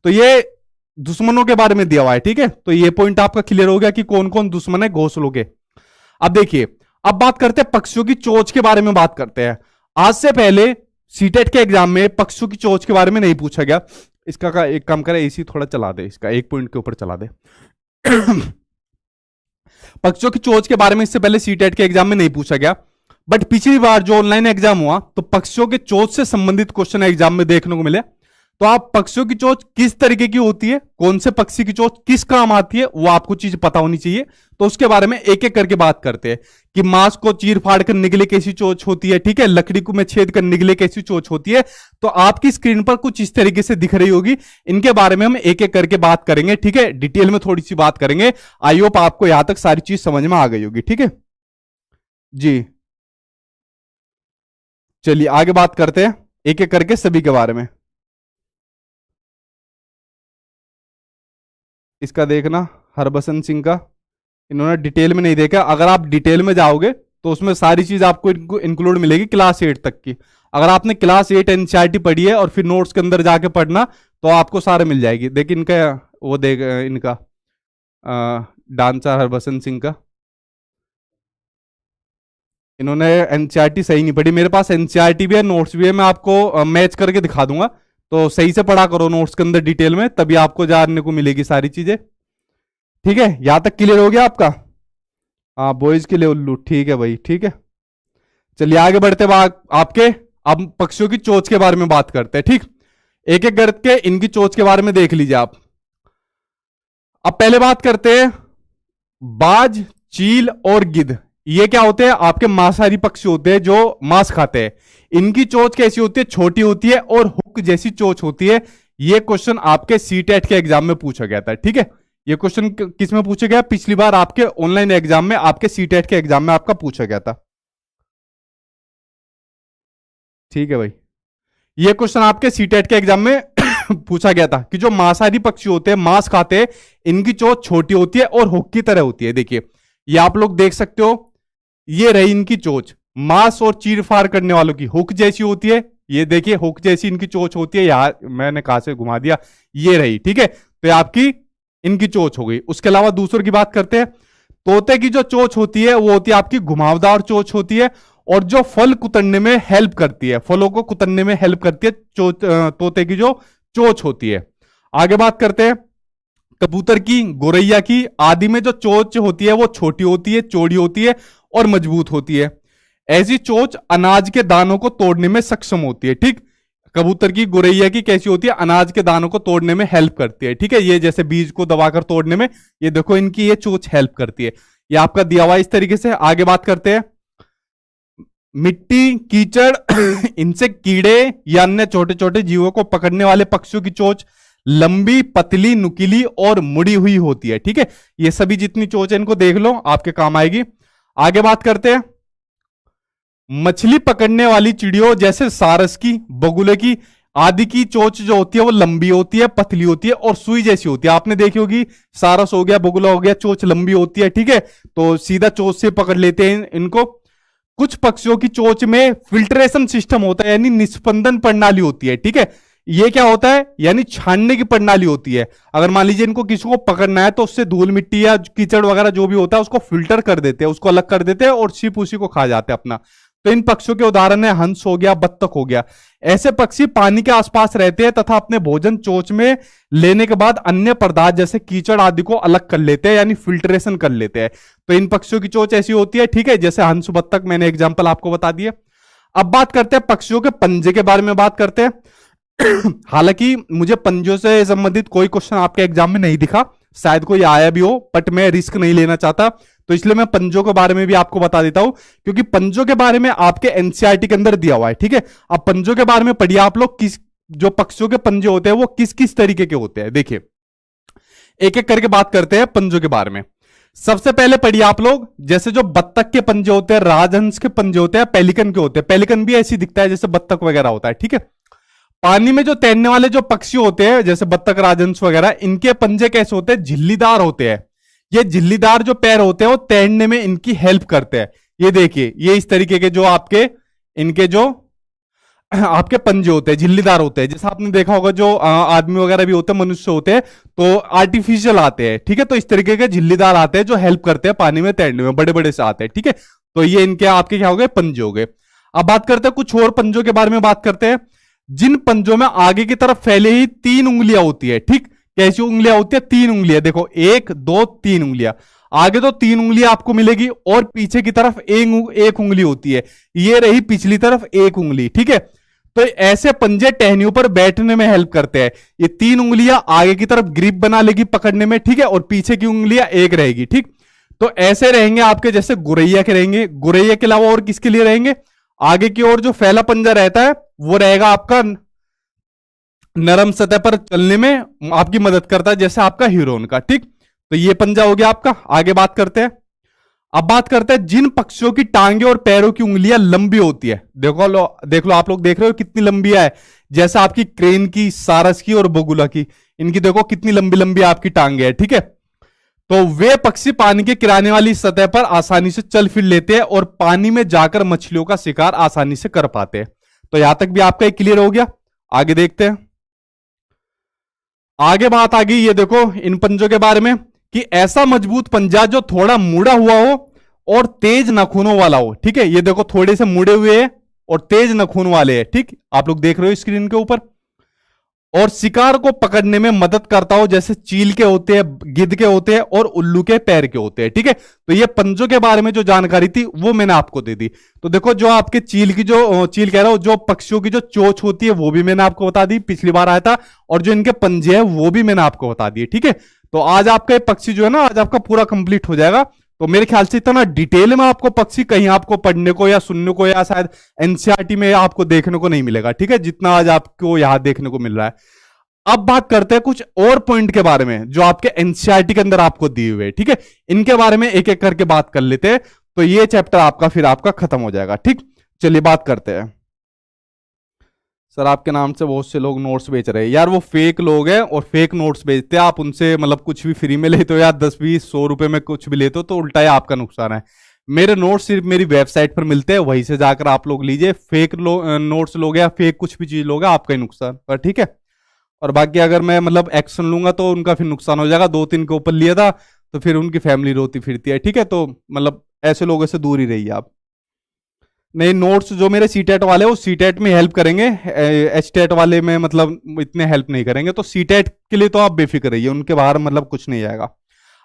तो ये दुश्मनों के बारे में दिया हुआ है। ठीक है, तो ये पॉइंट आपका क्लियर हो गया कि कौन कौन दुश्मन है घोंसलों के। अब देखिए, अब बात करते हैं पक्षियों की चोंच के बारे में बात करते हैं। आज से पहले सीटेट के एग्जाम में पक्षियों की चोंच के बारे में नहीं पूछा गया। इसका एक काम करे, एसी थोड़ा चला दे, इसका एक पॉइंट के ऊपर चला दे। पक्षियों की चोंच के बारे में इससे पहले सीटेट के एग्जाम में नहीं पूछा गया। बट पिछली बार जो ऑनलाइन एग्जाम हुआ तो पक्षियों के चोंच से संबंधित क्वेश्चन एग्जाम में देखने को मिले। तो आप पक्षियों की चोंच किस तरीके की होती है, कौन से पक्षी की चोंच किस काम आती है, वो आपको चीज पता होनी चाहिए। तो उसके बारे में एक एक करके बात करते हैं कि मांस को चीर फाड़ कर निकले कैसी चोंच होती है। ठीक है, लकड़ी को में छेद कर निकले कैसी चोंच होती है। तो आपकी स्क्रीन पर कुछ इस तरीके से दिख रही होगी। इनके बारे में हम एक एक करके बात करेंगे। ठीक है, डिटेल में थोड़ी सी बात करेंगे। आई होप आपको यहां तक सारी चीज समझ में आ गई होगी। ठीक है जी, चलिए आगे बात करते हैं एक एक करके सभी के बारे में। इसका देखना, हरबसंत सिंह का इन्होंने डिटेल में नहीं देखा। अगर आप डिटेल में जाओगे तो उसमें सारी चीज आपको इंक्लूड मिलेगी क्लास 8 तक की। अगर आपने क्लास 8 एनसीईआरटी पढ़ी है और फिर नोट्स के अंदर जाके पढ़ना, तो आपको सारे मिल जाएगी। देखिए इनका वो देख, इनका डांसर हरबसंत सिंह का, इन्होंने एनसीईआरटी सही नहीं पढ़ी। मेरे पास एनसीईआरटी भी है, नोट्स भी है, मैं आपको मैच करके दिखा दूंगा। तो सही से पढ़ा करो नोट्स के अंदर डिटेल में, तभी आपको जानने को मिलेगी सारी चीजें। ठीक है, यहां तक क्लियर हो गया आपका? हाँ, बॉयज के लिए उल्लू, ठीक है भाई, ठीक है। चलिए आगे बढ़ते आपके, अब पक्षियों की चोंच के बारे में बात करते हैं। ठीक, एक एक करके इनकी चोंच के बारे में देख लीजिए आप। अब पहले बात करते हैं बाज, चील और गिद्ध। ये क्या होते हैं? आपके मांसाहारी पक्षी होते हैं जो मांस खाते हैं। इनकी चोंच कैसी होती है? छोटी होती है और हुक जैसी चोंच होती है। ये क्वेश्चन आपके सीटेट के एग्जाम में पूछा गया था। ठीक है, ये क्वेश्चन किस में पूछा गया? पिछली बार आपके ऑनलाइन एग्जाम में, आपके सीटेट के एग्जाम में आपका पूछा गया था। ठीक है भाई, ये क्वेश्चन आपके सीटेट के एग्जाम में पूछा गया था कि जो मांसाहारी पक्षी होते हैं, मांस खाते हैं, इनकी चोंच छोटी होती है और हुक की तरह होती है। देखिए ये आप लोग देख सकते हो, ये रही इनकी चोंच। मांस और चीर फाड़ करने वालों की हुक जैसी होती है। ये देखिए हुक जैसी इनकी चोंच होती है। यहां मैंने कहां से घुमा दिया, ये रही। ठीक है, तो ये आपकी इनकी चोंच हो गई। उसके अलावा दूसरों की बात करते हैं। तोते की जो चोंच होती है वो होती है आपकी घुमावदार चोंच होती है, और जो फल कुतरने में हेल्प करती है, फलों को कुतरने में हेल्प करती है तोते की जो चोंच होती है। आगे बात करते हैं कबूतर की, गोरैया की आदि में जो चोंच होती है वो छोटी होती है, चौड़ी होती है और मजबूत होती है। ऐसी चोंच अनाज के दानों को तोड़ने में सक्षम होती है। ठीक, कबूतर की, गोरैया की कैसी होती है? अनाज के दानों को तोड़ने में हेल्प करती है। ठीक है, ये जैसे बीज को दबाकर तोड़ने में, ये देखो इनकी ये चोंच हेल्प करती है। ये आपका दिया हुआ इस तरीके से। आगे बात करते हैं मिट्टी, कीचड़ इनसे कीड़े या अन्य छोटे छोटे जीवों को पकड़ने वाले पक्षियों की चोंच लंबी, पतली, नुकीली और मुड़ी हुई होती है। ठीक है, ये सभी जितनी चोंच है इनको देख लो, आपके काम आएगी। आगे बात करते हैं मछली पकड़ने वाली चिड़ियों जैसे सारस की, बगुले की आदि की चोंच जो होती है वो लंबी होती है, पतली होती है और सुई जैसी होती है। आपने देखी होगी, सारस हो गया, बगुला हो गया, चोंच लंबी होती है। ठीक है, तो सीधा चोंच से पकड़ लेते हैं इनको। कुछ पक्षियों की चोंच में फिल्ट्रेशन सिस्टम होता है, यानी निस्पंदन प्रणाली होती है। ठीक है, ये क्या होता है? यानी छानने की प्रणाली होती है। अगर मान लीजिए इनको किसी को पकड़ना है तो उससे धूल मिट्टी या कीचड़ वगैरह जो भी होता है उसको फिल्टर कर देते हैं, उसको अलग कर देते हैं और सिर्फ उसी को खा जाते हैं अपना। तो इन पक्षियों के उदाहरण है हंस हो गया, बत्तख हो गया। ऐसे पक्षी पानी के आसपास रहते हैं तथा अपने भोजन चोंच में लेने के बाद अन्य पदार्थ जैसे कीचड़ आदि को अलग कर लेते हैं, यानी फिल्ट्रेशन कर लेते हैं। तो इन पक्षियों की चोंच ऐसी होती है, ठीक है, जैसे हंस बत्तख, मैंने एग्जाम्पल आपको बता दिया। अब बात करते हैं पक्षियों के पंजे के बारे में बात करते हैं। हालांकि मुझे पंजों से संबंधित कोई क्वेश्चन आपके एग्जाम में नहीं दिखा, शायद कोई आया भी हो, बट मैं रिस्क नहीं लेना चाहता, तो इसलिए मैं पंजों के बारे में भी आपको बता देता हूं, क्योंकि पंजों के बारे में आपके एनसीईआरटी के अंदर दिया हुआ है, ठीक है। अब पंजों के बारे में पढ़िए आप लोग, किस जो पक्षियों के पंजे होते हैं वो किस किस तरीके के होते हैं। देखिए एक एक करके बात करते हैं पंजों के बारे में। सबसे पहले पढ़िए आप लोग, जैसे जो बत्तख के पंजे होते हैं, राजहंस के पंजे होते हैं, पेलिकन के होते हैं। पेलिकन भी ऐसी दिखता है जैसे बत्तख वगैरह होता है, ठीक है। पानी में जो तैरने वाले जो पक्षी होते हैं जैसे बत्तख, राजहंस वगैरह, इनके पंजे कैसे होते हैं? झिल्लीदार होते हैं। ये झिल्लीदार जो पैर होते हैं वो तैरने में इनकी हेल्प करते हैं। ये देखिए, ये इस तरीके के जो आपके इनके जो आपके पंजे होते हैं, झिल्लीदार होते हैं। जैसा आपने देखा होगा जो आदमी वगैरह भी होते हैं, मनुष्य होते हैं, तो आर्टिफिशियल आते हैं, ठीक है। तो इस तरीके के झिल्लीदार आते हैं जो हेल्प करते हैं पानी में तैरने में, बड़े बड़े से आते हैं, ठीक है। तो ये इनके आपके क्या हो गए? पंजे हो गए। अब बात करते हैं कुछ और पंजों के बारे में बात करते हैं, जिन पंजों में आगे की तरफ फैले ही 3 उंगलियां होती है, ठीक। कैसी उंगलियां होती है? 3 उंगलियां। देखो 1 2 3 उंगलियां, आगे तो 3 उंगलियां आपको मिलेगी और पीछे की तरफ एक उंगली होती है। ये रही पिछली तरफ 1 उंगली, ठीक है। तो ऐसे पंजे टहनियों पर बैठने में हेल्प करते हैं। ये 3 उंगलियां आगे की तरफ ग्रिप बना लेगी पकड़ने में, ठीक है, और पीछे की उंगलियां 1 रहेगी, ठीक। तो ऐसे रहेंगे आपके, जैसे गुरैया के रहेंगे। गुरैया के अलावा और किसके लिए रहेंगे? आगे की ओर जो फैला पंजा रहता है वो रहेगा आपका नरम सतह पर चलने में आपकी मदद करता है, जैसे आपका हीरोन का, ठीक। तो ये पंजा हो गया आपका। आगे बात करते हैं, अब बात करते हैं जिन पक्षियों की टांगे और पैरों की उंगलियां लंबी होती है। देख लो आप लोग देख रहे हो कितनी लंबी है, जैसे आपकी क्रेन की, सारस की और बगुला की, इनकी देखो कितनी लंबी लंबी आपकी टांगे है, ठीक है। तो वे पक्षी पानी के किनारे वाली सतह पर आसानी से चल फिर लेते हैं और पानी में जाकर मछलियों का शिकार आसानी से कर पाते हैं। तो यहां तक भी आपका क्लियर हो गया। आगे देखते हैं, आगे बात आ गई, ये देखो इन पंजों के बारे में, कि ऐसा मजबूत पंजा जो थोड़ा मुड़ा हुआ हो और तेज नाखूनों वाला हो, ठीक है। ये देखो थोड़े से मुड़े हुए हैं और तेज नाखून वाले हैं, ठीक, आप लोग देख रहे हो स्क्रीन के ऊपर, और शिकार को पकड़ने में मदद करता हो, जैसे चील के होते हैं, गिद्ध के होते हैं और उल्लू के पैर के होते हैं, ठीक है। तो ये पंजों के बारे में जो जानकारी थी वो मैंने आपको दे दी। तो देखो जो आपके चील कह रहा हूं, जो पक्षियों की जो चोंच होती है वो भी मैंने आपको बता दी, पिछली बार आया था, और जो इनके पंजे हैं वो भी मैंने आपको बता दिए, ठीक है। तो आज आपका ये पक्षी जो है ना, आज आपका पूरा कंप्लीट हो जाएगा। तो मेरे ख्याल से इतना डिटेल में आपको पक्षी कहीं आपको पढ़ने को या सुनने को या शायद एनसीईआरटी में आपको देखने को नहीं मिलेगा, ठीक है, जितना आज आपको यहां देखने को मिल रहा है। अब बात करते हैं कुछ और पॉइंट के बारे में जो आपके एनसीईआरटी के अंदर आपको दिए हुए, ठीक है। इनके बारे में एक एक करके बात कर लेते हैं, तो ये चैप्टर आपका फिर आपका खत्म हो जाएगा, ठीक। चलिए बात करते हैं। सर आपके नाम से बहुत से लोग नोट्स बेच रहे हैं। यार वो फेक लोग हैं और फेक नोट्स बेचते हैं। आप उनसे मतलब कुछ भी फ्री में लेते हो या 10 20 100 रुपए में कुछ भी लेते हो तो उल्टा ही आपका नुकसान है। मेरे नोट्स सिर्फ मेरी वेबसाइट पर मिलते हैं, वहीं से जाकर आप लोग लीजिए। फेक नोट्स लोगे या फेक कुछ भी चीज लोगे आपका ही नुकसान, पर ठीक है। और बाकी अगर मैं मतलब एक्शन लूंगा तो उनका फिर नुकसान हो जाएगा। 2-3 के ऊपर लिया था तो फिर उनकी फैमिली रोती फिरती है, ठीक है। तो मतलब ऐसे लोगों से दूर ही रहिए आप। नहीं, नोट्स जो मेरे सीटेट वाले वो सीटेट में हेल्प करेंगे, एचटेट वाले में मतलब इतने हेल्प नहीं करेंगे। तो सीटेट के लिए तो आप बेफिक्र रहिए, उनके बाहर मतलब कुछ नहीं आएगा।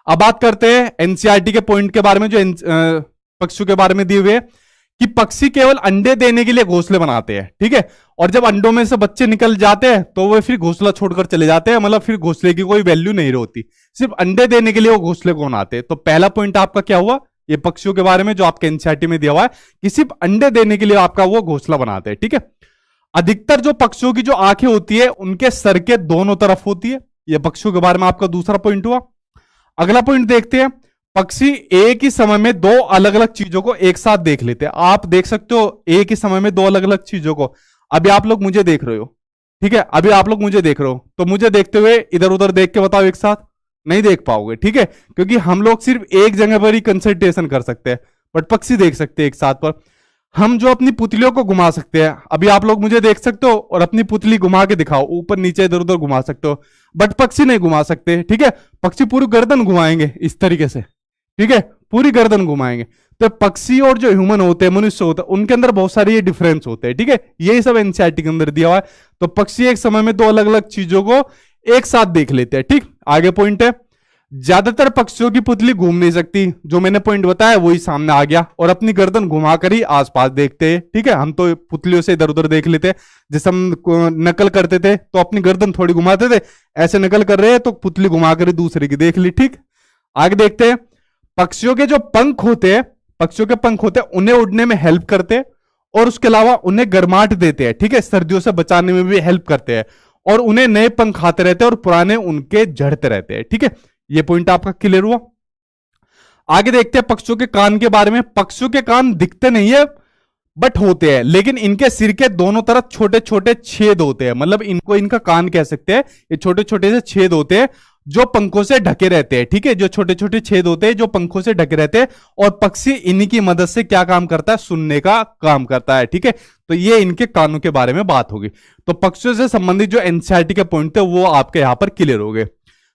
अब बात करते हैं एनसीईआरटी के पॉइंट के बारे में, जो पक्षियों के बारे में दिए हुए कि पक्षी केवल अंडे देने के लिए घोंसले बनाते हैं, ठीक है। और जब अंडों में से बच्चे निकल जाते हैं तो वे फिर घोंसला छोड़कर चले जाते हैं, मतलब फिर घोंसले की कोई वैल्यू नहीं होती, सिर्फ अंडे देने के लिए वो घोंसले को बनाते हैं। तो पहला पॉइंट आपका क्या हुआ, ये पक्षियों के बारे में जो आपके एनसीईआरटी में दिया हुआ है कि सिर्फ अंडे देने के लिए आपका वो घोंसला बनाते हैं, ठीक है। अधिकतर जो पक्षियों की जो आंखें होती है उनके सर के दोनों तरफ होती है। ये पक्षियों के बारे में आपका दूसरा पॉइंट हुआ। अगला पॉइंट देखते हैं, पक्षी एक ही समय में 2 अलग अलग चीजों को एक साथ देख लेते हैं। आप देख सकते हो एक ही समय में 2 अलग अलग चीजों को। अभी आप लोग मुझे देख रहे हो, ठीक है, अभी आप लोग मुझे देख रहे हो, तो मुझे देखते हुए इधर उधर देख के बताओ एक साथ, नहीं देख पाओगे, ठीक है, क्योंकि हम लोग सिर्फ एक जगह पर ही कंसंट्रेशन कर सकते हैं, बट पक्षी देख सकते हैं एक साथ पर। हम जो अपनी पुतलियों को घुमा सकते हैं, अभी आप लोग मुझे देख सकते हो और अपनी पुतली घुमा के दिखाओ, ऊपर नीचे इधर उधर घुमा सकते हो, बट पक्षी नहीं घुमा सकते, ठीक है। पक्षी पूरी गर्दन घुमाएंगे इस तरीके से, ठीक है, पूरी गर्दन घुमाएंगे। तो पक्षी और जो ह्यूमन होते हैं, मनुष्य होते हैं, उनके अंदर बहुत सारे ये डिफरेंस होते हैं, ठीक है। यही सब एनसीईआरटी के अंदर दिया हुआ है। तो पक्षी एक समय में दो अलग अलग चीजों को एक साथ देख लेते हैं, ठीक। आगे पॉइंट है, ज्यादातर पक्षियों की पुतली घूम नहीं सकती, जो मैंने पॉइंट बताया वही सामने आ गया, और अपनी गर्दन घुमाकर ही आसपास देखते हैं, ठीक है। हम तो पुतलियों से इधर उधर देख लेते हैं, जैसे हम नकल करते थे तो अपनी गर्दन थोड़ी घुमाते थे, ऐसे नकल कर रहे हैं तो पुतली घुमाकर ही दूसरे की देख ली, ठीक। आगे देखते हैं, पक्षियों के जो पंख होते हैं, पक्षियों के पंख होते हैं, उन्हें उड़ने में हेल्प करते हैं, और उसके अलावा उन्हें गर्माहट देते हैं, ठीक है, सर्दियों से बचाने में भी हेल्प करते हैं, और उन्हें नए पंख आते रहते हैं और पुराने उनके झड़ते रहते हैं, ठीक है। ये पॉइंट आपका क्लियर हुआ। आगे देखते हैं पक्षियों के कान के बारे में। पक्षियों के कान दिखते नहीं है बट होते हैं, लेकिन इनके सिर के दोनों तरफ छोटे छोटे छेद होते हैं, मतलब इनको इनका कान कह सकते हैं। ये छोटे छोटे से छेद होते हैं जो पंखों से ढके रहते हैं, ठीक है, जो छोटे छोटे छेद होते हैं जो पंखों से ढके रहते हैं, और पक्षी इन्हीं की मदद से क्या काम करता है, सुनने का काम करता है, ठीक है। तो ये इनके कानों के बारे में बात होगी। तो पक्षियों से संबंधित जो एनसीईआरटी के पॉइंट थे वो आपके यहां पर क्लियर हो गए।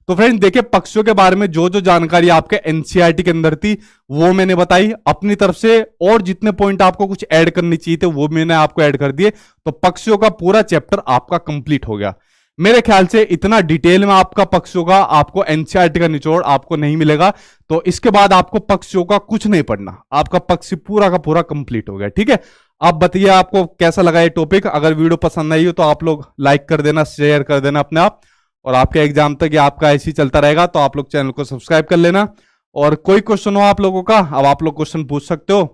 तो फ्रेंड्स देखिए, पक्षियों के बारे में जो जो जानकारी आपके एनसीईआरटी के अंदर थी वो मैंने बताई अपनी तरफ से, और जितने पॉइंट आपको कुछ ऐड करनी चाहिए थे वो मैंने आपको ऐड कर दिए। तो पक्षियों का पूरा चैप्टर आपका कंप्लीट हो गया। मेरे ख्याल से इतना डिटेल में आपका पक्षियों का आपको एनसीईआरटी का निचोड़ आपको नहीं मिलेगा, तो इसके बाद आपको पक्षियों का कुछ नहीं पढ़ना, आपका पक्षी पूरा का पूरा कंप्लीट हो गया, ठीक है। आप बताइए आपको कैसा लगा ये टॉपिक। अगर वीडियो पसंद आई हो तो आप लोग लाइक कर देना, शेयर कर देना अपने आप, और आपके एग्जाम तक ये आपका ऐसे ही चलता रहेगा। तो आप लोग चैनल को सब्सक्राइब कर लेना, और कोई क्वेश्चन हो आप लोगों का, अब आप लोग क्वेश्चन पूछ सकते हो,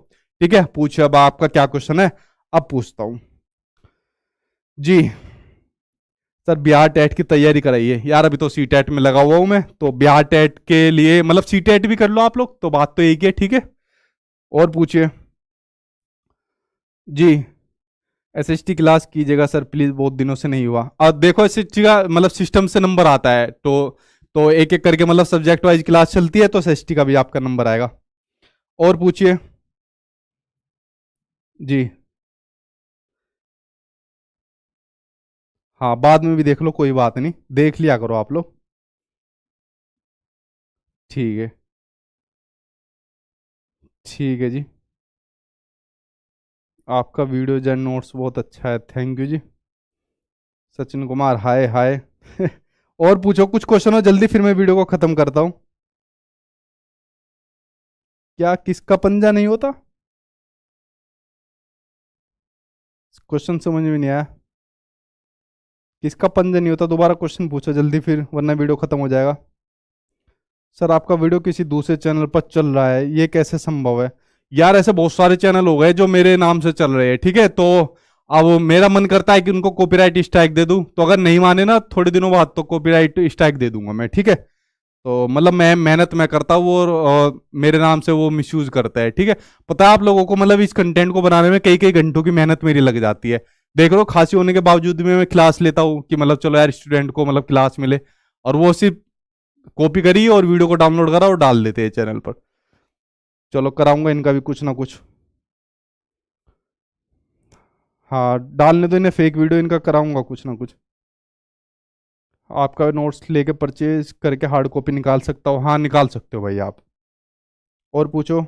ठीक है। पूछिए अब आपका क्या क्वेश्चन है, अब पूछता हूं जी। सर बिहार टेट की तैयारी कराइए यार, अभी तो सी टेट में लगा हुआ हूं मैं, तो बिहार टेट के लिए मतलब सी टेट भी कर लो आप लोग, तो बात तो एक है, ठीक है। और पूछिए जी। एसएसटी क्लास कीजिएगा सर प्लीज, बहुत दिनों से नहीं हुआ। और देखो एसएसटी का मतलब सिस्टम से नंबर आता है, तो एक एक करके मतलब सब्जेक्ट वाइज क्लास चलती है, तो एसएसटी का भी आपका नंबर आएगा। और पूछिए जी। हाँ बाद में भी देख लो, कोई बात नहीं, देख लिया करो आप लोग, ठीक है। ठीक है जी, आपका वीडियो जन नोट्स बहुत अच्छा है, थैंक यू जी। सचिन कुमार हाय हाय और पूछो कुछ क्वेश्चन हो जल्दी, फिर मैं वीडियो को खत्म करता हूं। क्या किसका पंजा नहीं होता, क्वेश्चन समझ में नहीं आया। किसका पंजा नहीं होता, दोबारा क्वेश्चन पूछो जल्दी फिर, वरना वीडियो खत्म हो जाएगा। सर आपका वीडियो किसी दूसरे चैनल पर चल रहा है, ये कैसे संभव है। यार ऐसे बहुत सारे चैनल हो गए जो मेरे नाम से चल रहे हैं, ठीक है। तो अब मेरा मन करता है कि उनको कॉपीराइट स्ट्राइक दे दूं, तो अगर नहीं माने ना थोड़े दिनों बाद तो कॉपीराइट स्ट्राइक दे दूंगा मैं, ठीक है। तो मतलब मैं मेहनत मैं करता हूँ, और मेरे नाम से वो मिसयूज करता है, ठीक है। पता है आप लोगों को, मतलब इस कंटेंट को बनाने में कई कई घंटों की मेहनत मेरी लग जाती है। देख लो खांसी होने के बावजूद भी मैं क्लास लेता हूँ कि मतलब चलो यार स्टूडेंट को मतलब क्लास मिले, और वो सिर्फ कॉपी करी और वीडियो को डाउनलोड करा और डाल देते हैं चैनल पर। चलो कराऊंगा इनका भी कुछ ना कुछ, हाँ डालने दो इन्हें, फेक वीडियो इनका कराऊंगा कुछ ना कुछ। आपका नोट्स लेके परचेज करके हार्ड कॉपी निकाल सकता हो, हाँ निकाल सकते हो भाई आप। और पूछो।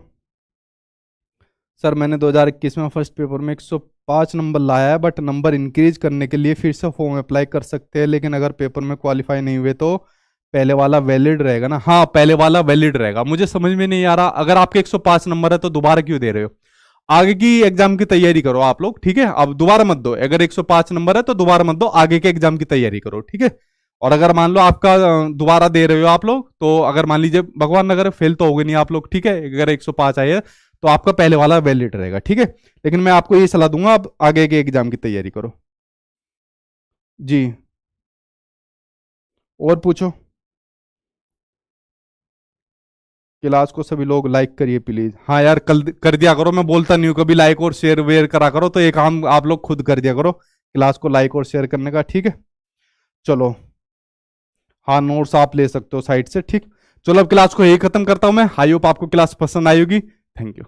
सर मैंने 2021 में फर्स्ट पेपर में 105 नंबर लाया है, बट नंबर इंक्रीज करने के लिए फिर से फॉर्म अप्लाई कर सकते हैं, लेकिन अगर पेपर में क्वालिफाई नहीं हुए तो पहले वाला वैलिड रहेगा ना। हाँ पहले वाला वैलिड रहेगा, मुझे समझ में नहीं आ रहा, अगर आपके 105 नंबर है तो दोबारा क्यों दे रहे हो। आगे की एग्जाम की तैयारी करो आप लोग, ठीक है। अब दोबारा मत दो, अगर 105 नंबर है तो दोबारा मत दो, आगे के एग्जाम की तैयारी करो, ठीक है। और अगर मान लो आपका दोबारा दे रहे हो आप लोग, तो अगर मान लीजिए भगवान अगर फेल तो हो गए नहीं आप लोग, ठीक है, अगर 105 आए तो आपका पहले वाला वैलिड रहेगा, ठीक है। लेकिन मैं आपको ये सलाह दूंगा आप आगे के एग्जाम की तैयारी करो जी। और पूछो। क्लास को सभी लोग लाइक करिए प्लीज, हाँ यार कल कर दिया करो, मैं बोलता नहीं हूँ कभी, लाइक और शेयर वेयर करा करो, तो ये काम आप लोग खुद कर दिया करो क्लास को लाइक और शेयर करने का, ठीक है। चलो हाँ नोट्स आप ले सकते हो साइट से, ठीक। चलो अब क्लास को यही खत्म करता हूं मैं, आई होप आपको क्लास पसंद आई होगी, थैंक यू।